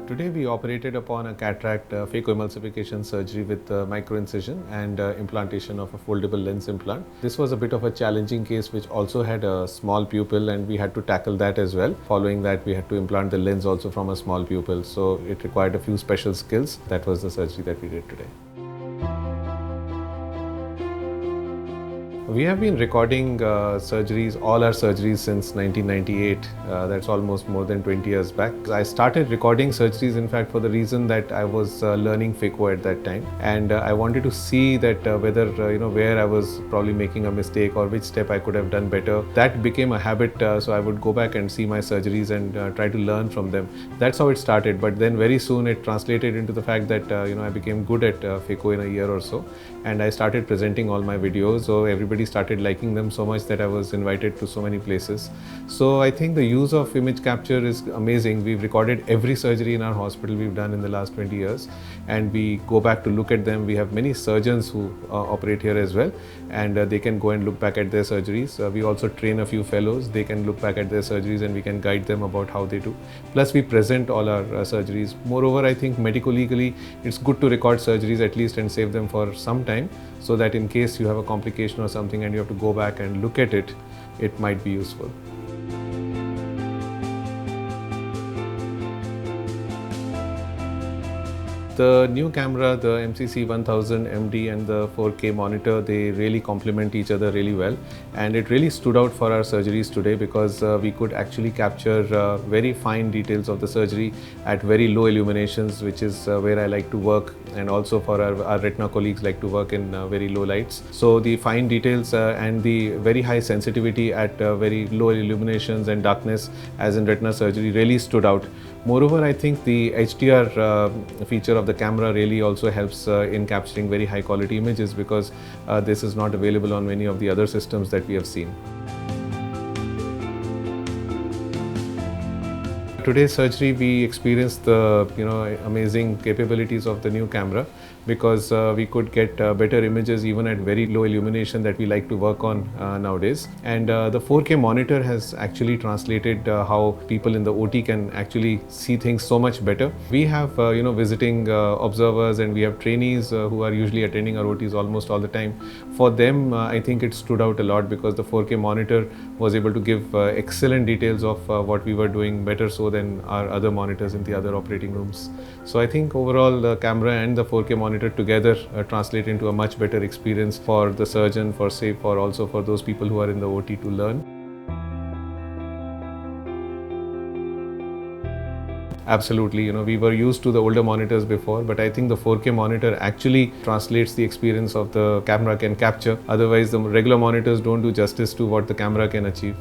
Today we operated upon a cataract phacoemulsification surgery with microincision and implantation of a foldable lens implant. This was a bit of a challenging case which also had a small pupil, and we had to tackle that as well. Following that, we had to implant the lens also from a small pupil, so it required a few special skills. That was the surgery that we did today. We have been recording surgeries, all our surgeries since 1998. That's almost more than 20 years back. I started recording surgeries, in fact, for the reason that I was learning phaco at that time, and I wanted to see that whether where I was probably making a mistake or which step I could have done better. That became a habit, so I would go back and see my surgeries and try to learn from them. That's how it started. But then very soon it translated into the fact that I became good at phaco in a year or so, and I started presenting all my videos. So everybody started liking them so much that I was invited to so many places. So I think the use of image capture is amazing. We've recorded every surgery in our hospital we've done in the last 20 years, and we go back to look at them. We have many surgeons who operate here as well, and they can go and look back at their surgeries. We also train a few fellows. They can look back at their surgeries and we can guide them about how they do. Plus we present all our surgeries. Moreover, I think medico-legally it's good to record surgeries at least and save them for some time, so that in case you have a complication or something and you have to go back and look at it, it might be useful. The new camera, the MCC 1000 MD and the 4K monitor, they really complement each other really well, and it really stood out for our surgeries today because we could actually capture very fine details of the surgery at very low illuminations, which is where I like to work, and also for our retina colleagues like to work in very low lights. So the fine details and the very high sensitivity at very low illuminations and darkness as in retina surgery really stood out. Moreover, I think the HDR feature of the camera really also helps in capturing very high quality images, because this is not available on many of the other systems that we have seen. Today's surgery, we experienced the amazing capabilities of the new camera, because we could get better images even at very low illumination that we like to work on nowadays. And the 4K monitor has actually translated how people in the OT can actually see things so much better. We have visiting observers, and we have trainees who are usually attending our OTs almost all the time. For them, I think it stood out a lot because the 4K monitor was able to give excellent details of what we were doing, better so than our other monitors in the other operating rooms. So I think overall the camera and the 4K monitor together translate into a much better experience for the surgeon, for also for those people who are in the OT to learn. Absolutely, we were used to the older monitors before, but I think the 4K monitor actually translates the experience of the camera can capture. Otherwise, the regular monitors don't do justice to what the camera can achieve.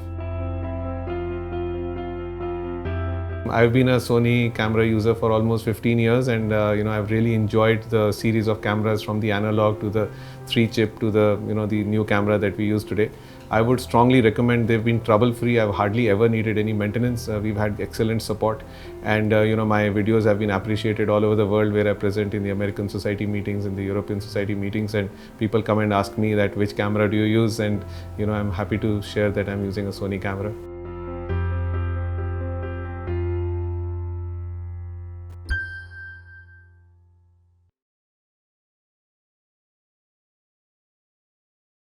I've been a Sony camera user for almost 15 years, and I've really enjoyed the series of cameras from the analog to the 3-chip to the the new camera that we use today. I would strongly recommend. They've been trouble-free. I've hardly ever needed any maintenance. We've had excellent support, and my videos have been appreciated all over the world, where I present in the American Society meetings, in the European Society meetings, and people come and ask me that which camera do you use, and I'm happy to share that I'm using a Sony camera.